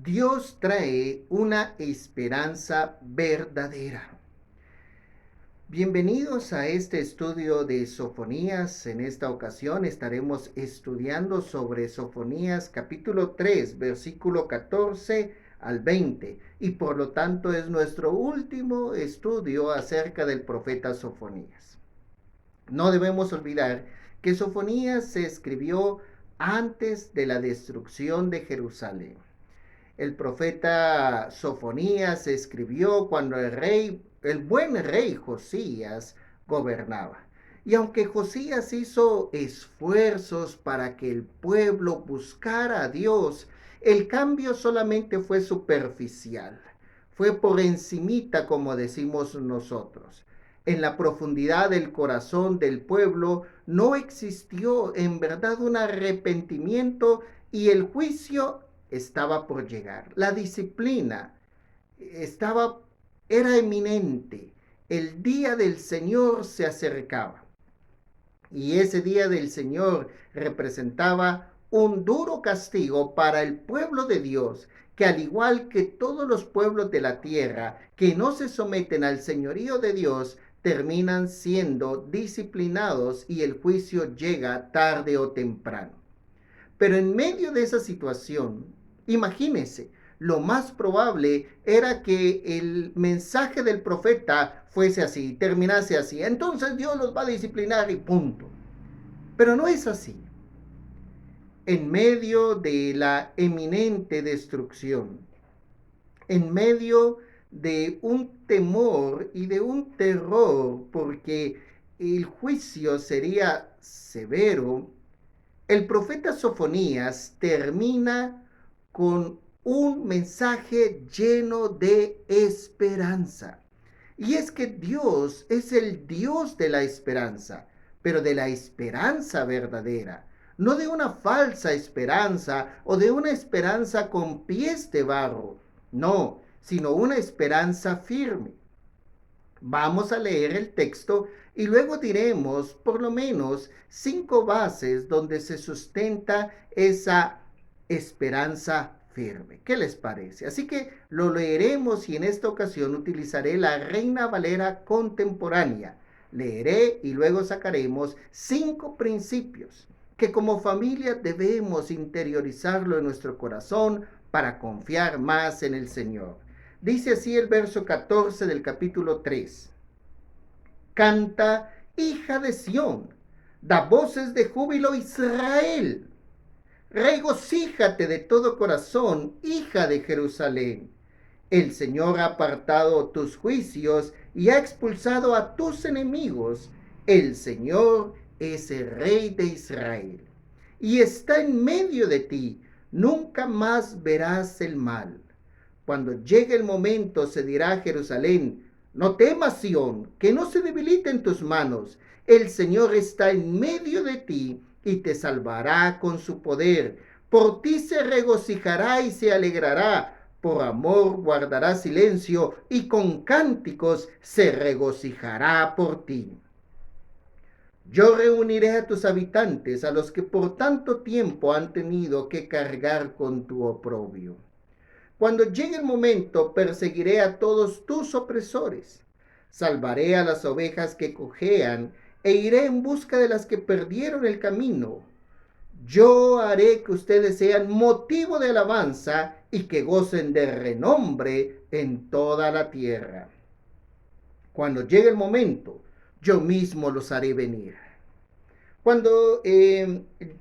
Dios trae una esperanza verdadera. Bienvenidos a este estudio de Sofonías. En esta ocasión estaremos estudiando sobre Sofonías capítulo 3, versículo 14 al 20, y por lo tanto es nuestro último estudio acerca del profeta Sofonías. No debemos olvidar que Sofonías se escribió antes de la destrucción de Jerusalén. El profeta Sofonías escribió cuando el buen rey Josías gobernaba. Y aunque Josías hizo esfuerzos para que el pueblo buscara a Dios, el cambio solamente fue superficial. Fue por encimita, como decimos nosotros. En la profundidad del corazón del pueblo no existió en verdad un arrepentimiento y el juicio estaba por llegar. La disciplina estaba, era eminente. El día del Señor se acercaba. Y ese día del Señor representaba un duro castigo para el pueblo de Dios, que al igual que todos los pueblos de la tierra que no se someten al señorío de Dios, terminan siendo disciplinados y el juicio llega tarde o temprano. Pero en medio de esa situación, imagínense, lo más probable era que el mensaje del profeta fuese así, terminase así. Entonces Dios los va a disciplinar y punto. Pero no es así. En medio de la eminente destrucción, en medio de un temor y de un terror, porque el juicio sería severo, el profeta Sofonías termina con un mensaje lleno de esperanza. Y es que Dios es el Dios de la esperanza, pero de la esperanza verdadera, no de una falsa esperanza o de una esperanza con pies de barro, no, sino una esperanza firme. Vamos a leer el texto y luego diremos por lo menos 5 bases donde se sustenta esa esperanza firme. ¿Qué les parece? Así que lo leeremos y en esta ocasión utilizaré la Reina Valera contemporánea. Leeré y luego sacaremos 5 principios que como familia debemos interiorizarlo en nuestro corazón para confiar más en el Señor. Dice así el verso 14 del capítulo 3. Canta, hija de Sión, da voces de júbilo Israel. Regocíjate de todo corazón, hija de Jerusalén. El Señor ha apartado tus juicios y ha expulsado a tus enemigos. El Señor es el Rey de Israel y está en medio de ti. Nunca más verás el mal. Cuando llegue el momento, se dirá a Jerusalén: no temas, Sión, que no se debilite en tus manos. El Señor está en medio de ti y te salvará con su poder. Por ti se regocijará y se alegrará. Por amor guardará silencio y con cánticos se regocijará por ti. Yo reuniré a tus habitantes, a los que por tanto tiempo han tenido que cargar con tu oprobio. Cuando llegue el momento, perseguiré a todos tus opresores. Salvaré a las ovejas que cojean e iré en busca de las que perdieron el camino. Yo haré que ustedes sean motivo de alabanza y que gocen de renombre en toda la tierra. Cuando llegue el momento, yo mismo los haré venir. Cuando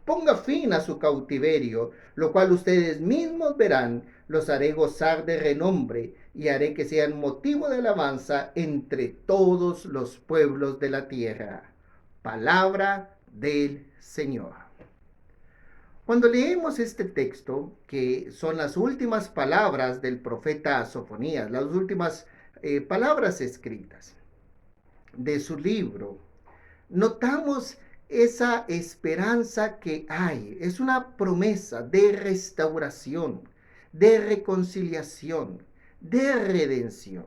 ponga fin a su cautiverio, lo cual ustedes mismos verán, los haré gozar de renombre y haré que sean motivo de alabanza entre todos los pueblos de la tierra. Palabra del Señor. Cuando leemos este texto, que son las últimas palabras del profeta Sofonías, las últimas palabras escritas de su libro, notamos esa esperanza que hay. Es una promesa de restauración, de reconciliación, de redención.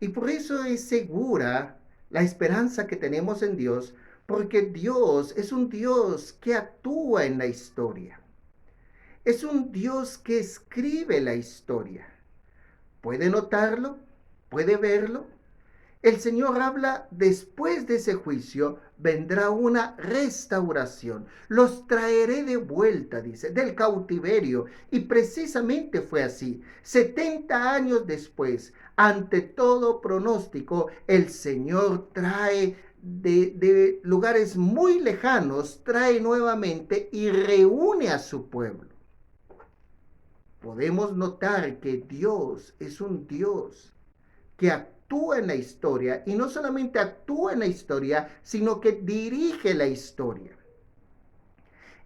Y por eso es segura la esperanza que tenemos en Dios, porque Dios es un Dios que actúa en la historia. Es un Dios que escribe la historia. ¿Puede notarlo? ¿Puede verlo? El Señor habla, después de ese juicio vendrá una restauración. Los traeré de vuelta, dice, del cautiverio. Y precisamente fue así. 70 años después, ante todo pronóstico, el Señor trae de lugares muy lejanos, trae nuevamente y reúne a su pueblo. Podemos notar que Dios es un Dios que actúa en la historia, y no solamente actúa en la historia, sino que dirige la historia.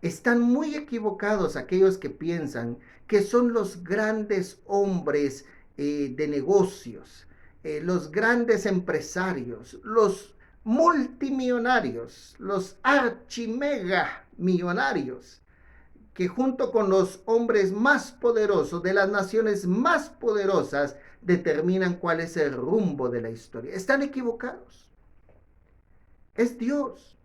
Están muy equivocados aquellos que piensan que son los grandes hombres de negocios, los grandes empresarios, los multimillonarios, los archimega millonarios, que junto con los hombres más poderosos de las naciones más poderosas determinan cuál es el rumbo de la historia. Están equivocados. Es Dios.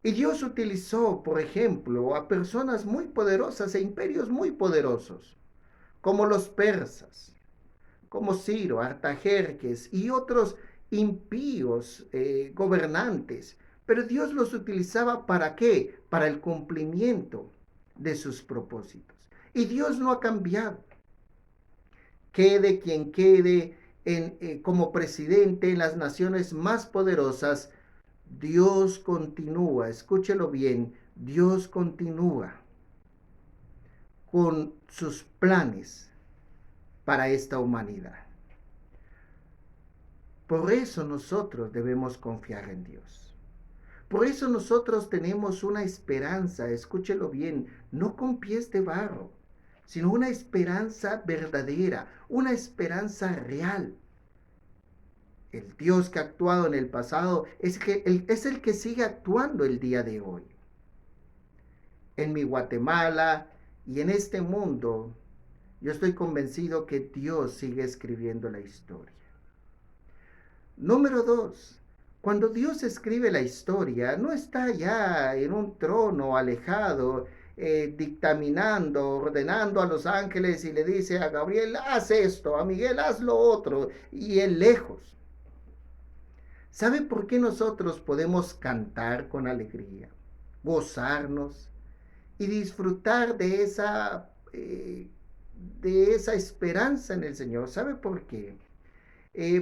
Y Dios utilizó, por ejemplo, a personas muy poderosas e imperios muy poderosos, como los persas, como Ciro, Artajerjes y otros impíos gobernantes. Pero Dios los utilizaba ¿para qué? Para el cumplimiento de sus propósitos. Y Dios no ha cambiado. Quede quien quede como presidente en las naciones más poderosas, Dios continúa, escúchelo bien, Dios continúa con sus planes para esta humanidad. Por eso nosotros debemos confiar en Dios. Por eso nosotros tenemos una esperanza, escúchelo bien, no con pies de barro, sino una esperanza verdadera, una esperanza real. El Dios que ha actuado en el pasado es el que sigue actuando el día de hoy. En mi Guatemala y en este mundo, yo estoy convencido que Dios sigue escribiendo la historia. Número 2. Cuando Dios escribe la historia, no está ya en un trono alejado, dictaminando, ordenando a los ángeles y le dice a Gabriel, haz esto, a Miguel, haz lo otro, y él lejos. ¿Sabe por qué nosotros podemos cantar con alegría, gozarnos y disfrutar de esa esperanza en el Señor? ¿Sabe por qué?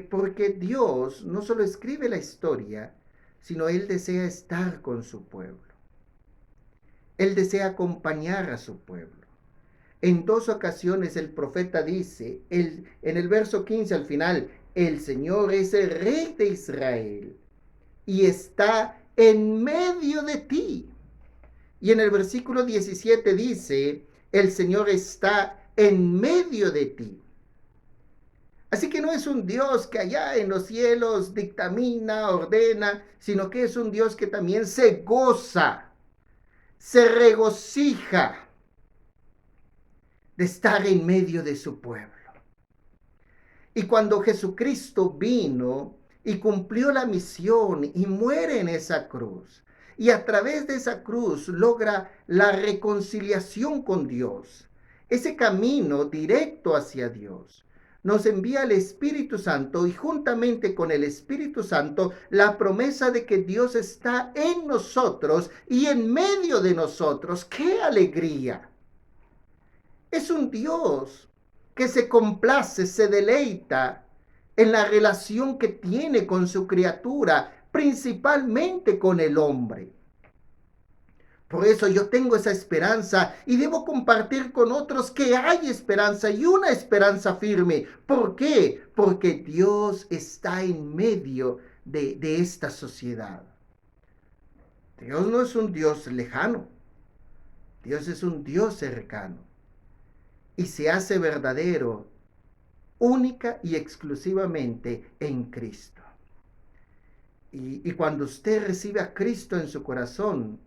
Porque Dios no solo escribe la historia, sino Él desea estar con su pueblo. Él desea acompañar a su pueblo. En 2 ocasiones el profeta dice, en el verso 15 al final, el Señor es el Rey de Israel y está en medio de ti. Y en el versículo 17 dice, el Señor está en medio de ti. Así que no es un Dios que allá en los cielos dictamina, ordena, sino que es un Dios que también se goza, se regocija de estar en medio de su pueblo. Y cuando Jesucristo vino y cumplió la misión y muere en esa cruz, y a través de esa cruz logra la reconciliación con Dios, ese camino directo hacia Dios, nos envía el Espíritu Santo y juntamente con el Espíritu Santo la promesa de que Dios está en nosotros y en medio de nosotros. ¡Qué alegría! Es un Dios que se complace, se deleita en la relación que tiene con su criatura, principalmente con el hombre. Por eso yo tengo esa esperanza y debo compartir con otros que hay esperanza y una esperanza firme. ¿Por qué? Porque Dios está en medio de esta sociedad. Dios no es un Dios lejano. Dios es un Dios cercano. Y se hace verdadero única y exclusivamente en Cristo. Y cuando usted recibe a Cristo en su corazón,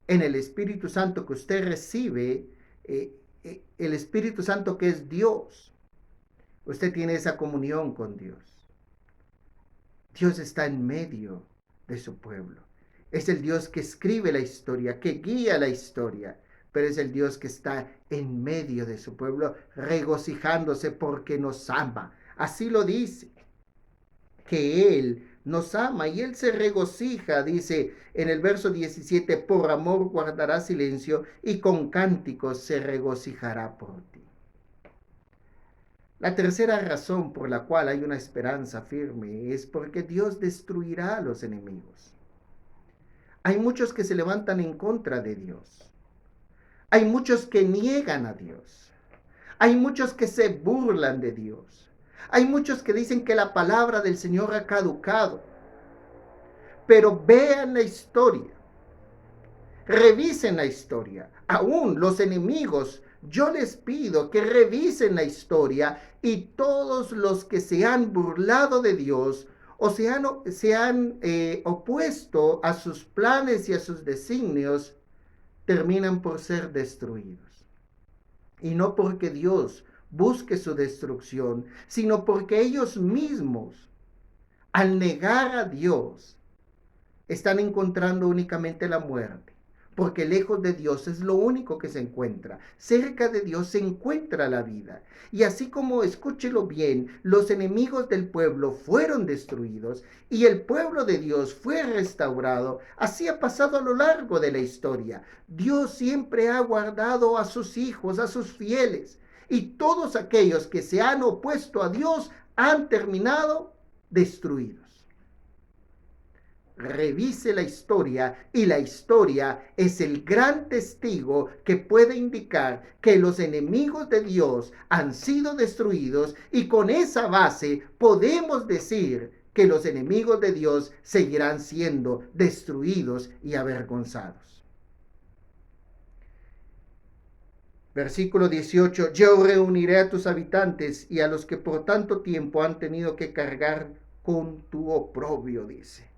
en el Espíritu Santo que usted recibe, el Espíritu Santo que es Dios, usted tiene esa comunión con Dios. Dios está en medio de su pueblo. Es el Dios que escribe la historia, que guía la historia, pero es el Dios que está en medio de su pueblo, regocijándose porque nos ama. Así lo dice, que Él nos ama y Él se regocija, dice en el verso 17, por amor guardará silencio y con cánticos se regocijará por ti. La tercera razón por la cual hay una esperanza firme es porque Dios destruirá a los enemigos. Hay muchos que se levantan en contra de Dios. Hay muchos que niegan a Dios. Hay muchos que se burlan de Dios. Hay muchos que dicen que la palabra del Señor ha caducado. Pero vean la historia. Revisen la historia. Aún los enemigos, yo les pido que revisen la historia y todos los que se han burlado de Dios o se han opuesto a sus planes y a sus designios, terminan por ser destruidos. Y no porque Dios busque su destrucción, sino porque ellos mismos, al negar a Dios, están encontrando únicamente la muerte. Porque lejos de Dios es lo único que se encuentra. Cerca de Dios se encuentra la vida. Y así como, escúchelo bien, los enemigos del pueblo fueron destruidos y el pueblo de Dios fue restaurado, así ha pasado a lo largo de la historia. Dios siempre ha guardado a sus hijos, a sus fieles. Y todos aquellos que se han opuesto a Dios han terminado destruidos. Revise la historia y la historia es el gran testigo que puede indicar que los enemigos de Dios han sido destruidos y con esa base podemos decir que los enemigos de Dios seguirán siendo destruidos y avergonzados. Versículo 18, yo reuniré a tus habitantes y a los que por tanto tiempo han tenido que cargar con tu oprobio, dice.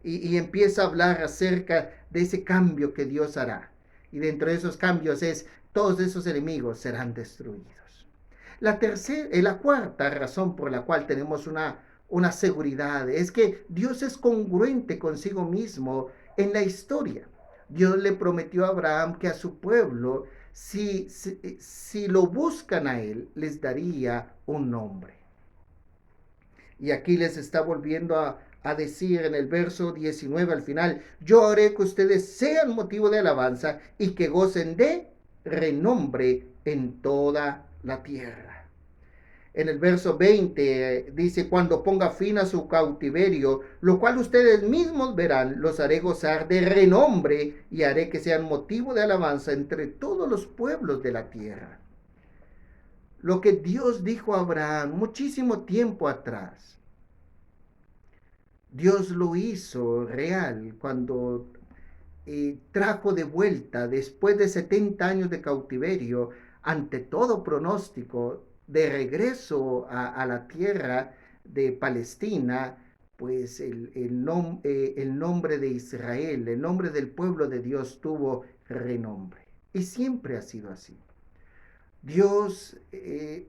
Y empieza a hablar acerca de ese cambio que Dios hará. Y dentro de esos cambios es, todos esos enemigos serán destruidos. La cuarta razón por la cual tenemos una seguridad es que Dios es congruente consigo mismo en la historia. Dios le prometió a Abraham que a su pueblo, si lo buscan a él, les daría un nombre. Y aquí les está volviendo a decir en el verso 19 al final, yo haré que ustedes sean motivo de alabanza y que gocen de renombre en toda la tierra. En el verso 20 dice, cuando ponga fin a su cautiverio, lo cual ustedes mismos verán, los haré gozar de renombre y haré que sean motivo de alabanza entre todos los pueblos de la tierra. Lo que Dios dijo a Abraham muchísimo tiempo atrás, Dios lo hizo real cuando trajo de vuelta, después de 70 años de cautiverio, ante todo pronóstico, de regreso a la tierra de Palestina, pues el nombre de Israel, el nombre del pueblo de Dios tuvo renombre. Y siempre ha sido así. Dios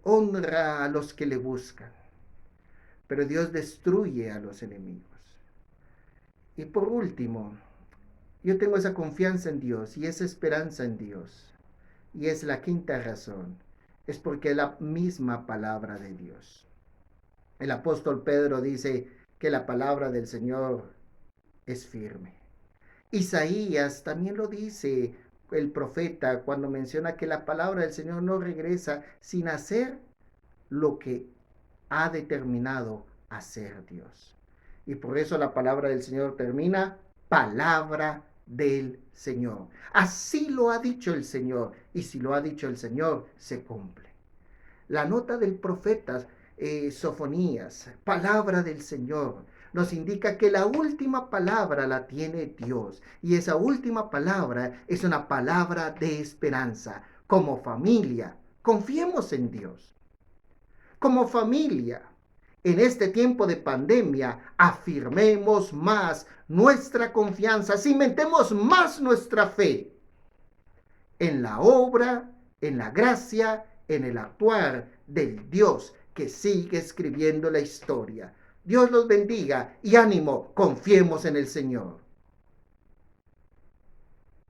honra a los que le buscan, pero Dios destruye a los enemigos. Y por último, yo tengo esa confianza en Dios y esa esperanza en Dios. Y es la quinta razón, es porque es la misma palabra de Dios. El apóstol Pedro dice que la palabra del Señor es firme. Isaías también lo dice, el profeta, cuando menciona que la palabra del Señor no regresa sin hacer lo que ha determinado hacer Dios. Y por eso la palabra del Señor termina, palabra del Señor. Así lo ha dicho el Señor, y si lo ha dicho el Señor, se cumple. La nota del profeta Sofonías, palabra del Señor, nos indica que la última palabra la tiene Dios, y esa última palabra es una palabra de esperanza. Como familia, confiemos en Dios. Como familia, en este tiempo de pandemia, afirmemos más nuestra confianza, cimentemos más nuestra fe en la obra, en la gracia, en el actuar del Dios que sigue escribiendo la historia. Dios los bendiga y ánimo, confiemos en el Señor.